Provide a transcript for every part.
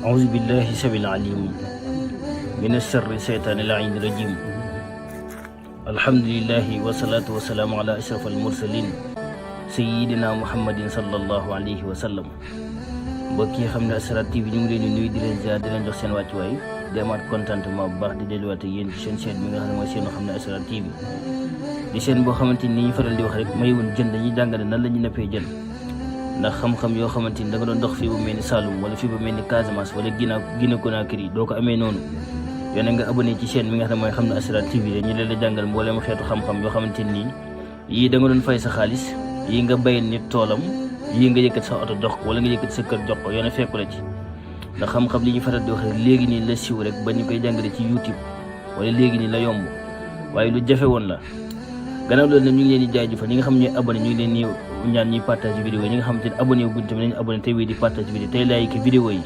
أعوذ بالله السميع العليم من الشر الشيطان اللعين الرجيم. الحمد لله والصلاة والسلام على أشرف المرسلين سيدنا محمد صلى الله عليه وسلم. mbokk yi xam ne Asrar TV ñu ngi leen di nuyu di leen ziar di leen jox seen wàccuwaay di amaat contentement bu baax di delluwaat ak yéen ci seen chaîne bi nga xam ne mooy seen xam ne Asrar TV di seen boo xamante ni ñu faral di wax rek mayiwun jën dañuy jàngale nan la ñu nappee jën, ndax xam-xam yoo xamante ni da nga doon dox fii bu mel ni Saloum wala fii bu mel ni Casamance wala Guinée Conakry doo ko amee noonu yow nga abonné ci chaîne bi nga xam ne mooy xam ne Asrar TV ñu leen la jàngal mboolem xeetu xam-xam yoo xamante ni yii da nga doon fay sa xaalis, yii nga bayal nit toolam, yii nga yëkkat sa oto jox ko wala nga yëkkat sa kër jox ko yoone fekku la ci. ndax xam-xam li ñu faral di wax rek léegi nii la siw rek ba ñu koy jàngale ci YouTube wala léegi nii la yomb waaye lu jafe woon la. gannaaw loolu nag ñu ngi leen di jaajëfal ñi nga xam ne abonné ñu ngi leen di ñaan ñuy partage vidéo yi ñi nga xamante ne abonné wu tamit nañu abonné tey wéy di partage vidéo tey like vidéo yi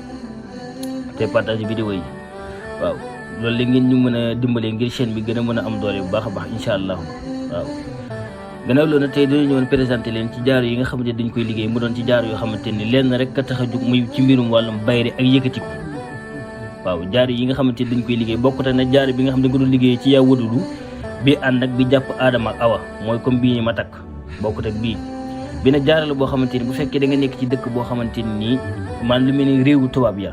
tey partage vidéo yi waaw loolu la ngeen ñu mën a dimbalee ngir chaîne bi gën a mën a am doole bu baax a baax incha allah waaw. gannaaw loolu nag tey dañu ñëwoon présenté leen ci jaaro yi nga xamante ne dañ koy liggéey mu doon ci jaaro yoo xamante ni lenn rek ka tax a jug muy ci mbirum wàllum bayre ak yëkkatiku. waaw jaaro yi nga xamante ni dañ koy liggéey bokkut ak nag jaaro bi nga xam ne nga doon liggéey ci yaa wadudu bi ànd ak bi jàpp aadama ak awa mooy comme bii ni ma takk bokkut ak bii bi nag jaaro la boo xamante ni bu fekkee da nga nekk ci dëkk boo xamante ni man lu mel ni réewu tubaab ya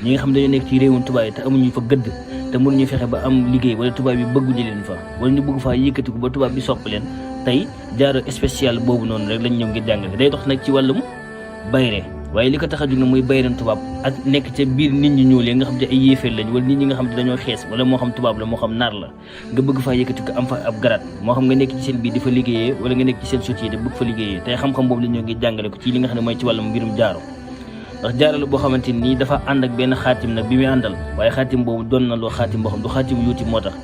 ñi nga xam dañoo nekk ci réewum tubaab yi te amuñu fa gëdd te mënuñu fexe ba am liggéey wala tubaab yi bëgguñu leen fa wala ñu bëgg faa yëkkatiku ba tubaab bi sopp leen tey jaaro spécial boobu noonu rek lañ ñëw ngir jàngale day dox nag ci wàllum bayre waaye li ko tax a jug na muy bayreem tubaab ak nekk ca biir nit ñi ñuul yi nga xam te ay yéeféer lañ wala nit ñi nga xam te dañoo xees wala moo xam tubaab la moo xam naar la nga bëgg faa yëkkati ko am fa ab garaat moo xam nga nekk ci seen biir di fa liggéeyee wala nga nekk ci seen société bëgg fa liggéeyee tey xam-xam boobu la ñëw ngir jàngale ko ci li nga xam ne mooy ci wàllum mbirum jaaro ndax jaaro la boo xamante nii dafa ànd ak benn xaatim nag bi muy àndal waaye xaatim boobu doon na loo xaatim boo xam du xaatim yuuti moo tax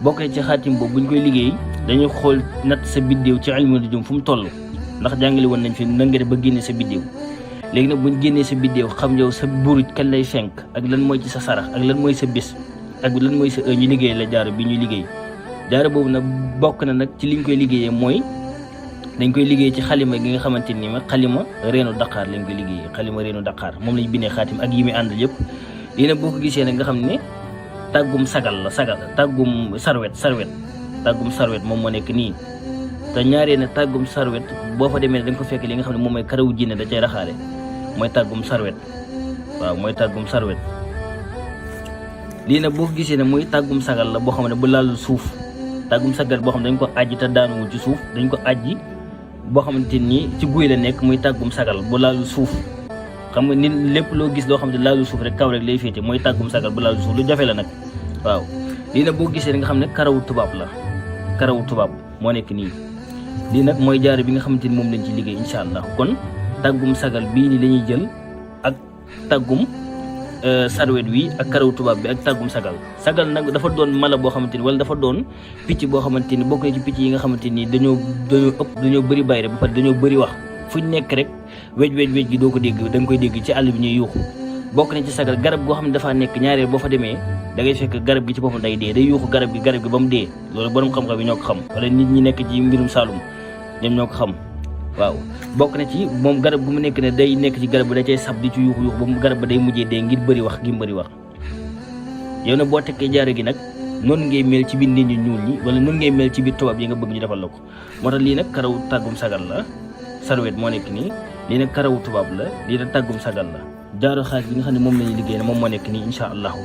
bokkee ci xaatim boobu buñ koy liggéey dañuy xool natt sa biddéew ci ilmu nujum fu mu toll ndax jàngale woon nañ fi nan nga def ba génne sa biddéew léegi nag buñ génnee sa biddéew xam yow sa buruj kan lay fenk ak lan mooy ci sa sarax ak lan mooy sa bés ak lan mooy sa heure ñu liggéey la jaaro bi ñuy liggéey jaaro boobu nag bokk na nag ci liñ koy liggéeyee mooy dañ koy liggéey ci xalima gi nga xamante ni ma xalima reenu Dakar lañ koy liggéeyee xalima reenu Dakar moom lañ bindee xaatim ak yi muy àndal yëpp lii nag boo ko gisee nag nga xam ne tàggum sagal la tàggum sarwet moom moo nekk nii te ñaaree ne tàggum sarwet boo fa demee da nga ko fekk li nga xam ne moom mooy karawu jinne da cay raxaale mooy tàggum sarwet waaw mooy tàggum sarwet lii nag boo ko gisee ne muy tàggum sagal la boo xam ne bu laalul suuf tàggum sagal boo xam ne dañ ko ajji te daanuwul ci suuf dañ ko ajji boo xamante ni ci guy la nekk muy tàggum sagal bu laalul suuf xam nga nit lépp loo gis loo xam ne laalul suuf rek kaw rek lay féete mooy tàggum sagal bu laalul suuf lu jafe la nag waaw lii nag boo gisee nga xam ne karawu tubaab la karawu tubaab moo nekk nii lii nag mooy jaaro bi nga xamante ni moom lañ ci liggéey incha allah kon tàggum sagal bii ni la ñuy jël ak tàggum sarwet wi ak karawu tubaab bi ak tàggum sagal nag dafa doon mala boo xamante ni wala dafa doon picc boo xamante ni bokk na ci picc yi nga xamante ni dañoo bëri bayre ba pare dañoo bëri wax fuñ nekk rek wej gi doo ko dégg da nga koy dégg ci àll bi ñuy yuuxu bokk na ci sagal garab goo xam ne dafaa nekk ñaareel boo fa demee da ngay fekk garab gi ci boppam day dee day yuuxu garab gi ba mu dee loolu borom xam-xam yi ñoo ko xam wala nit ñi nekk ci mbirum Saloum ñoom ñoo ko xam waaw bokk na ci moom garab gu mu nekk ne day nekk ci garab bi da cay sab di ci yuuxu ba mu garab ba day mujjee dee ngir bëri wax gi mu bëri wax yow nag boo tekkee jaaro gi nag noonu ngay mel ci biir nit ñi ñuul ñi wala noonu ngay mel ci biir tubaab yi nga bëgg ñu defal la ko moo tax lii nag karaw tàggum sagal la sarwet moo nekk nii lii nag karawu tubaab la lii nag tàggum sagal la jaaro xaalis bi nga xam ne moom lañuy liggéey ne moom moo nekk nii incha allahu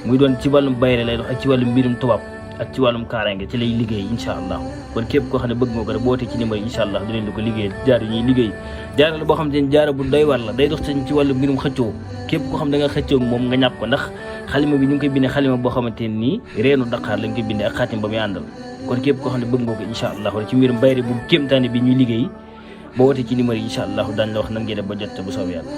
muy doon ci wàllum bayre lay dox ak ci wàllum mbirum tubaab ak ci wàllum kaaraange ci lay liggéey incha allahu kon képp koo xam ne bëgg nga ko rek boote ci numéro incha allah dinañ la ko liggéey jaaro ñuy liggéey jaaro la boo xam ne jaaro bu doy war la day dox ci wàllum mbirum xëccoo képp koo xam da nga xëccoo moom nga ñàpp ko ndax xalima bi ñu ngi koy bindee xalima boo xamante nii reenu Dakar lañ koy bindee ak xaatim ba muy àndal kon képp koo xam ne bëgg nga ko incha allah ci mbirum bayre bu kéemtaane bi ñuy liggéey boo wootee ci numéro yi incha allah daañu la wax nan ngeen def ba jot bu soobee yàlla